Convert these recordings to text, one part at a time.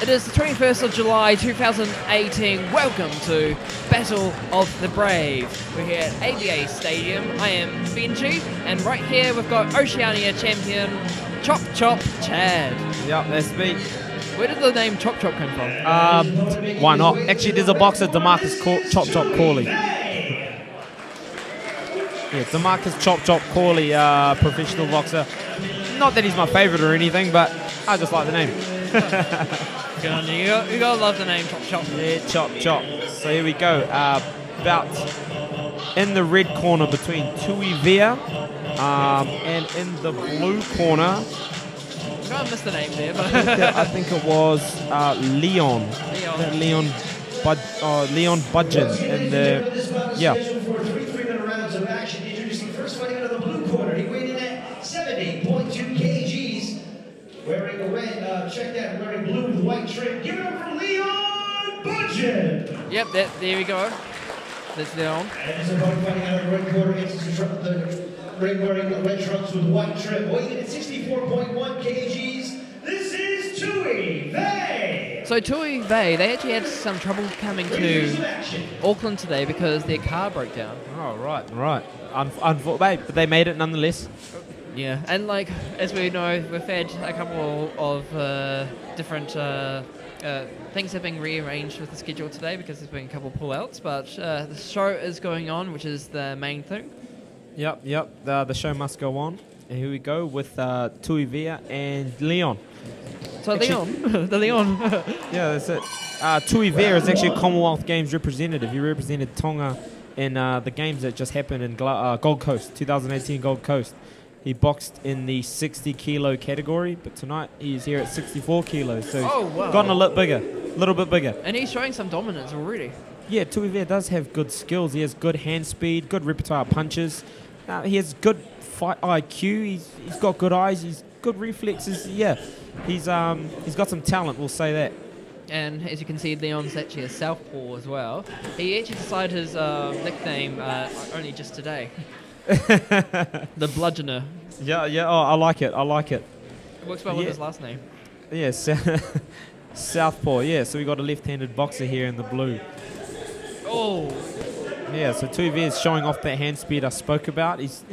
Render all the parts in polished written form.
It is the 21st of July 2018. Welcome to Battle of the Brave. We're here at ABA Stadium. I am Benji, and right here we've got Oceania champion Chop Chop Chad. Yep, that's me. Where did the name Chop Chop come from? Why not? Actually, there's a boxer, Chop Chop Corley. Yeah, Demarcus Chop Chop Corley, professional boxer. Not that he's my favorite or anything, but I just like the name. Good on you. You gotta love the name Chop Chop. Yeah, Chop Chop. So here we go. About in the red corner between Tui Vea, and in the blue corner. I missed the name there, but I think it was Leon. Leon Budgen. And yeah. Rounds of action. Introducing first fighting out of the blue corner. He weighed in at 70.2 kgs. Wearing a red, check that, wearing blue with white trim. Give it up for Leon Budgen. Yep, there we go. That's Leon. And this is fighting out of the red corner against the ring wearing red trunks with white trim. Weighing in at 64.1 kgs. This is Tui Vea. So Tui Vea, they actually had some trouble coming to Auckland today because their car broke down. Oh, right. But they made it nonetheless. Yeah, and like, as we know, we've had a couple of different things have been rearranged with the schedule today because there's been a couple of pull-outs, but the show is going on, which is the main thing. Yep. The show must go on. And here we go with Tui Vea and Leon. So actually, the Leon. Yeah, that's it. Tui Vea is actually a Commonwealth Games representative. He represented Tonga in the games that just happened in Gold Coast, 2018 Gold Coast. He boxed in the 60 kilo category, but tonight he's here at 64 kilos. So he's gotten a little bit bigger. And he's showing some dominance already. Yeah, Tui Vea does have good skills. He has good hand speed, good repertoire of punches. He has good fight IQ. He's got good eyes. He's good reflexes. Yeah, he's got some talent. We'll say that. And as you can see, Leon's actually a southpaw as well. He actually decided his nickname only just today. The Bludgeoner. Yeah. Oh, I like it. It works well with his last name. Yes, southpaw. Yeah, so we got a left-handed boxer here in the blue. Oh. Yeah, so Tui Vea is showing off that hand speed I spoke about. He's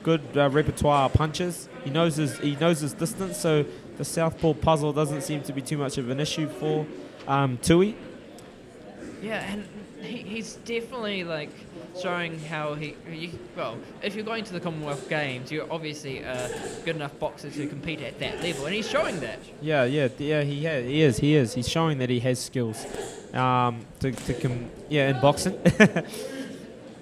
good repertoire of punches. He knows his distance, so the southpaw puzzle doesn't seem to be too much of an issue for Tui. Yeah, and he's definitely like showing how well, if you're going to the Commonwealth Games, you're obviously good enough boxer to compete at that level, and he's showing that. Yeah, he is. He's showing that he has skills in boxing.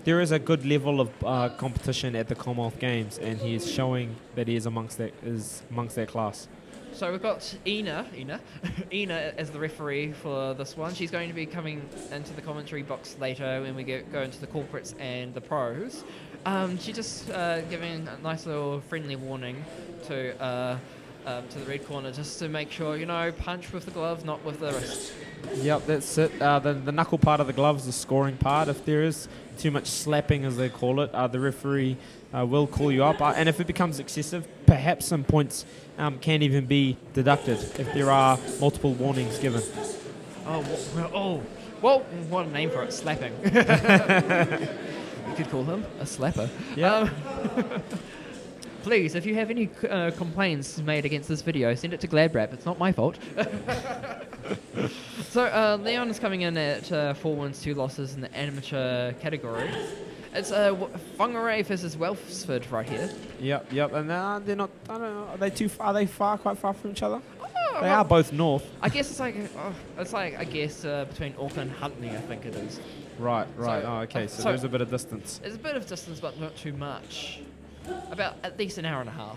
There is a good level of competition at the Commonwealth Games, and he is showing that he is amongst that class. So we've got Ina as the referee for this one. She's going to be coming into the commentary box later when we go into the corporates and the pros. She's just giving a nice little friendly warning to the red corner, just to make sure, punch with the glove, not with the wrist. Yep, that's it. The knuckle part of the glove is the scoring part. If there is too much slapping, as they call it, the referee will call you up. And if it becomes excessive, perhaps some points can even be deducted if there are multiple warnings given. Well, what a name for it, slapping. You could call him a slapper. Yeah. Please, if you have any complaints made against this video, send it to GladrapChannel. It's not my fault. So, Leon is coming in at 4 wins, 2 losses in the amateur category. It's Whangarei versus Welsford right here. Yep. And they're not. I don't know. Are they too far? Are they quite far from each other? They are both north. I guess it's like between Auckland and Huntly, I think it is. Right. Okay. So there's a bit of distance. There's a bit of distance, but not too much. About at least an hour and a half.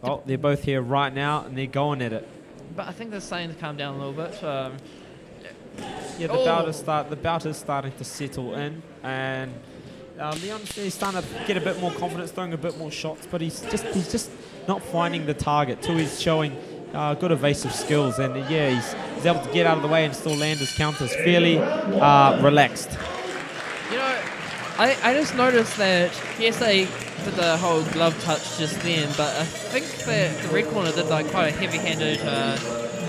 Oh, they're both here right now, and they're going at it. But I think they're starting to calm down a little bit. The bout is starting to settle in, and Leon's starting to get a bit more confidence, throwing a bit more shots, but he's just not finding the target. Tui's showing good evasive skills, and he's able to get out of the way and still land his counters fairly relaxed. I just noticed that, yes, they did the whole glove touch just then, but I think that the red corner did like quite a heavy-handed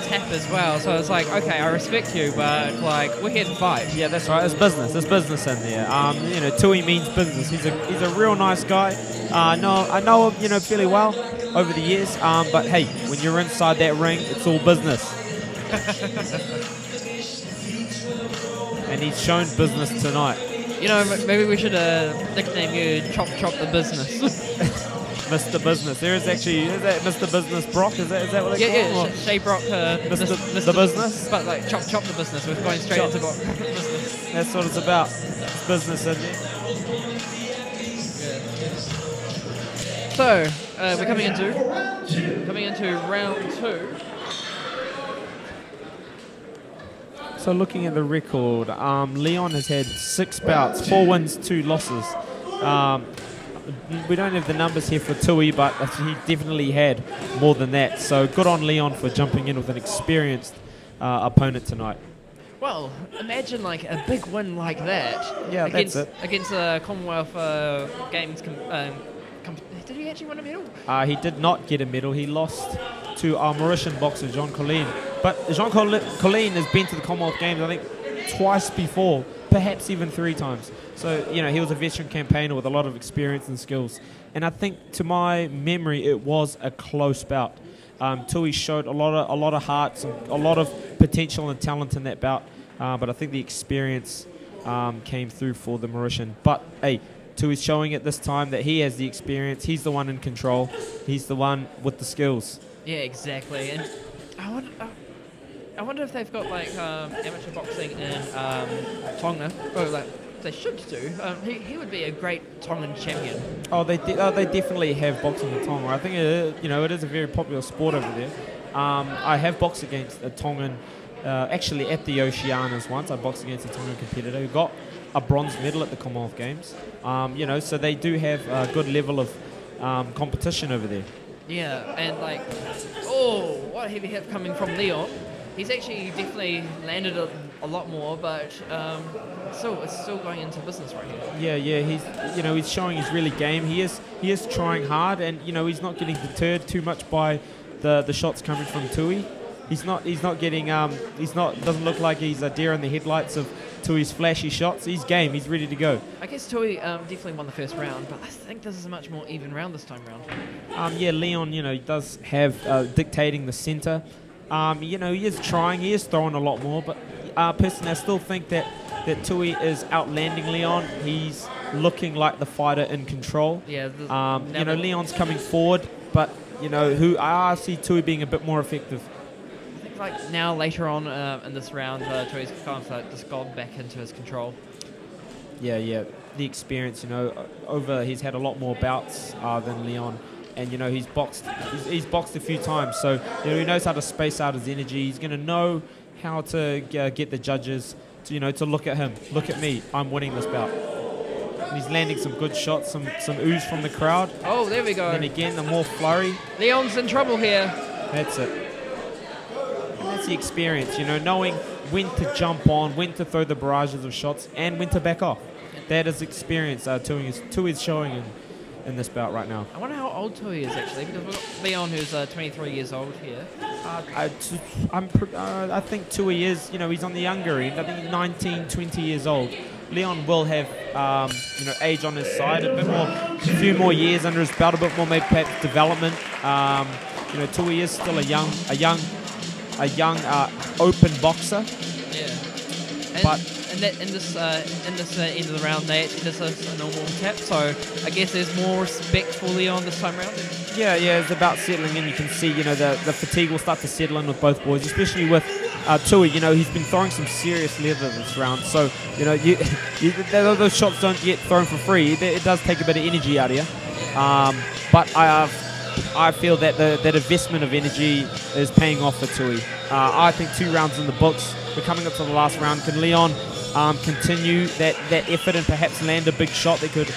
tap as well. So it's like, okay, I respect you, but like we're here to fight. Yeah, that's right. It's business. There's business in there. You know, Tui means business. He's a real nice guy. I know him, you know, fairly well over the years. But hey, when you're inside that ring, it's all business. And he's shown business tonight. You know, maybe we should nickname you Chop the Business. Mr. Business. Is that Mr. Business Brock? Is that what they call him? Yeah, Shay Brock, Mr. The Business? But like Chop the Business. We're going straight into business. That's what it's about. It's business, isn't it? Yeah. So, we're coming into round 2. So looking at the record, Leon has had 6 bouts, 4 wins, 2 losses. We don't have the numbers here for Tui, but he definitely had more than that. So good on Leon for jumping in with an experienced opponent tonight. Well, imagine like a big win like that. Yeah, against, that's it. Against Commonwealth Games. Did he actually win a medal? He did not get a medal. He lost to our Mauritian boxer, Jean Colleen. But Jean Colleen has been to the Commonwealth Games, I think, twice before, perhaps even 3 times. So, you know, he was a veteran campaigner with a lot of experience and skills. And I think, to my memory, it was a close bout. Tui showed a lot of heart, a lot of potential and talent in that bout. But I think the experience came through for the Mauritian. But, hey, Tui's showing it this time that he has the experience. He's the one in control. He's the one with the skills. Yeah, exactly. And I wonder if they've got like amateur boxing in Tonga, or like they should do. He would be a great Tongan champion. Oh, they definitely have boxing in Tonga. I think it is a very popular sport over there. I have boxed against a Tongan, actually at the Oceanias once. I boxed against a Tongan competitor who got a bronze medal at the Commonwealth Games. So they do have a good level of competition over there. Yeah, and like, what a heavy hit coming from Leon. He's actually definitely landed a lot more, but it's still going into business right here. Yeah, he's showing he's really game. He is trying hard, and he's not getting deterred too much by the shots coming from Tui. He's not getting doesn't look like he's a deer in the headlights of Tui's flashy shots. He's game. He's ready to go. I guess Tui definitely won the first round, but I think this is a much more even round this time round. Leon, he does have dictating the center. He is trying. He is throwing a lot more, but personally, I still think that Tui is outlanding Leon. He's looking like the fighter in control. Yeah. Leon's coming forward, but I see Tui being a bit more effective. I think like now later on in this round, Tui's kind of like just gone back into his control. Yeah. The experience, he's had a lot more bouts than Leon. And he's boxed a few times, so he knows how to space out his energy. He's going to know how to get the judges to look at him. Look at me, I'm winning this bout. And he's landing some good shots, some ooze from the crowd. Oh, there we go. And again, the more flurry. Leon's in trouble here. That's it. And that's the experience, knowing when to jump on, when to throw the barrages of shots, and when to back off. That is experience. Tui is showing in this bout right now. I wonder how old Tui is actually, because we've got Leon who's 23 years old here. I think Tui is, he's on the younger end. I think he's 19, 20 years old. Leon will have, age on his side, a few more years under his belt, a bit more maybe perhaps development. Tui is still a young, open boxer. Yeah. In this end of the round, they actually just a normal tap. So I guess there's more respect for Leon this time around. Yeah, it's about settling in. You can see, the fatigue will start to settle in with both boys, especially with Tui. He's been throwing some serious leather this round. So those shots don't get thrown for free. It does take a bit of energy out of you. But I feel that that investment of energy is paying off for Tui. I think 2 rounds in the books. We're coming up to the last round. Can Leon continue that effort and perhaps land a big shot that could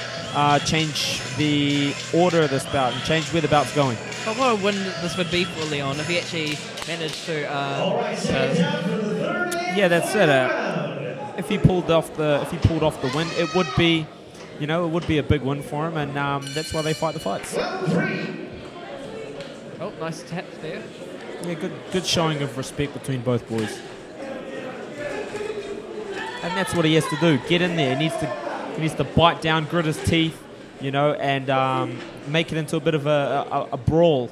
change the order of this bout and change where the bout's going? But what a win this would be for Leon if he actually managed to. Yeah, that's it. If he pulled off the win, it would be, it would be a big win for him, and that's why they fight the fights. Oh, nice tap there. Yeah, good showing of respect between both boys. And that's what he has to do. Get in there. He needs to bite down, grit his teeth, and make it into a bit of a brawl.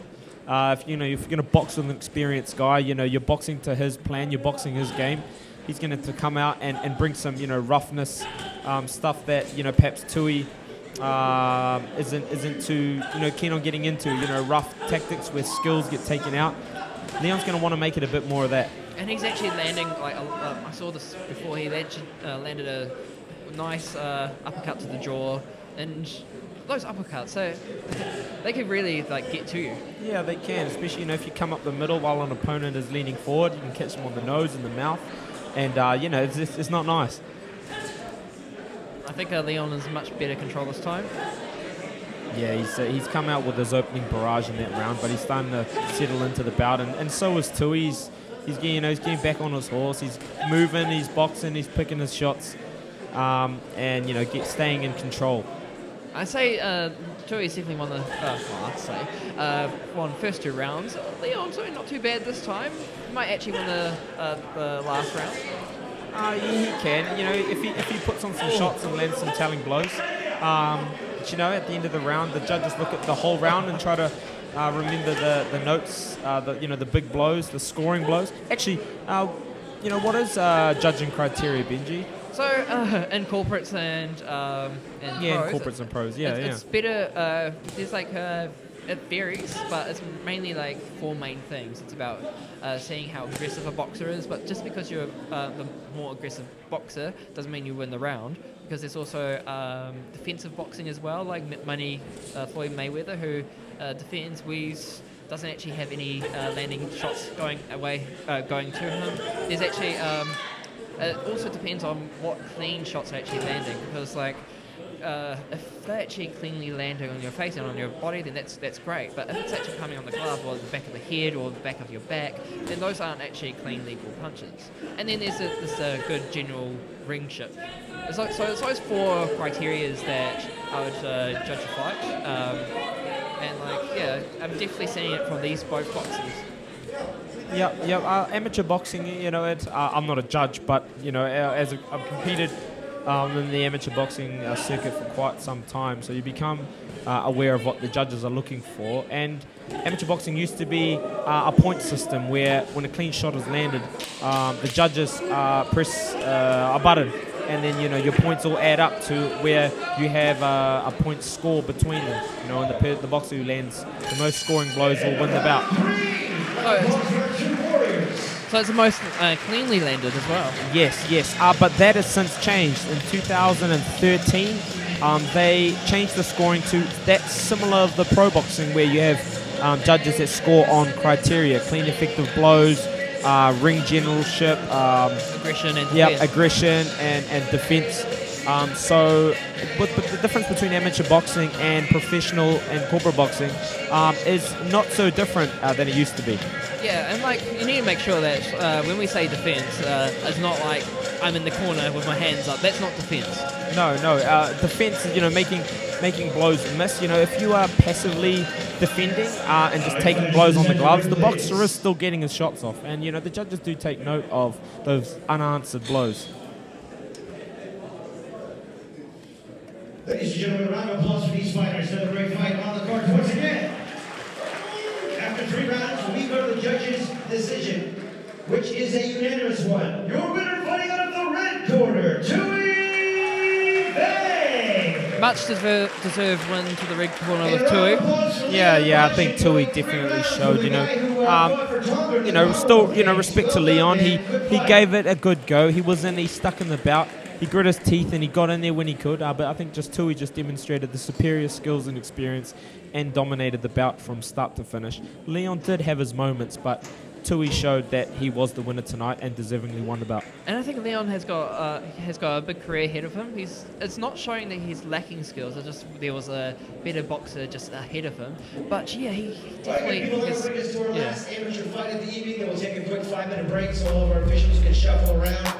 If you're going to box with an experienced guy, you're boxing to his plan, you're boxing his game. He's going to come out and bring some, roughness, stuff that, perhaps Tui isn't too, keen on getting into, rough tactics where skills get taken out. Leon's going to want to make it a bit more of that. And he's actually landing, I saw this before, he landed a nice uppercut to the jaw, and those uppercuts, so they can really get to you. Yeah, they can, especially if you come up the middle while an opponent is leaning forward, you can catch them on the nose and the mouth, and it's not nice. I think Leon is much better control this time. Yeah, he's come out with his opening barrage in that round, but he's starting to settle into the bout, and so is Tui. He's getting back on his horse. He's moving, he's boxing, he's picking his shots, and staying in control. I'd say Tui's definitely won won first 2 rounds. Leon's doing not too bad this time. He might actually win the last round. He can. If he puts on some shots and lands some telling blows. At the end of the round, the judges look at the whole round and try to remember the notes, the big blows, the scoring blows. Actually, what is judging criteria, Benji? So in corporates and pros, in corporates and pros, it's better. There's it varies, but it's mainly 4 main things. It's about seeing how aggressive a boxer is, but just because you're the more aggressive boxer doesn't mean you win the round, because there's also defensive boxing as well, like Floyd Mayweather, who defends, weaves, doesn't actually have any landing shots going to him. There's actually it also depends on what clean shots are actually landing, because if they're actually cleanly landing on your face and on your body, then that's great. But if it's actually coming on the glove or the back of the head or the back of your back, then those aren't actually clean legal punches. And then there's this good general ring ship. So it's those 4 criteria that I would judge a fight. I'm definitely seeing it from these both boxers. Yeah. Amateur boxing, I'm not a judge, but as I've competed in the amateur boxing circuit for quite some time, so you become aware of what the judges are looking for. And amateur boxing used to be a point system where when a clean shot is landed, the judges press a button, and then your points all add up to where you have a point score between them. And the boxer who lands the most scoring blows will win the bout. So it's the most cleanly landed as well. Yes. But that has since changed. In 2013, they changed the scoring to that's similar to the pro boxing, where you have judges that score on criteria: clean, effective blows, ring generalship, aggression and defense. Aggression and defense. So, but the difference between amateur boxing and professional and corporate boxing is not so different than it used to be. Yeah, and you need to make sure that when we say defense, it's not like I'm in the corner with my hands up. That's not defense. No. Defense is making blows miss. If you are passively defending and just taking blows on the gloves, the boxer is still getting his shots off. And the judges do take note of those unanswered blows. Ladies and gentlemen, a round of applause for these fighters. Another great fight on the card once again. After 3 rounds, we go to the judges' decision, which is a unanimous one. Your winner fighting out of the red corner, Tui Vea. Much deserved win to the red corner with Tui. Yeah, I think Tui definitely showed, still, respect to Leon. He gave it a good go. He stuck in the bout. He grit his teeth and he got in there when he could, but I think Tui just demonstrated the superior skills and experience and dominated the bout from start to finish. Leon did have his moments, but Tui showed that he was the winner tonight and deservingly won the bout. And I think Leon has got a big career ahead of him. It's not showing that he's lacking skills. It's just there was a better boxer just ahead of him. But yeah, he definitely. Last amateur fight of the evening. Then we'll take a quick 5-minute break so all of our officials can shuffle around.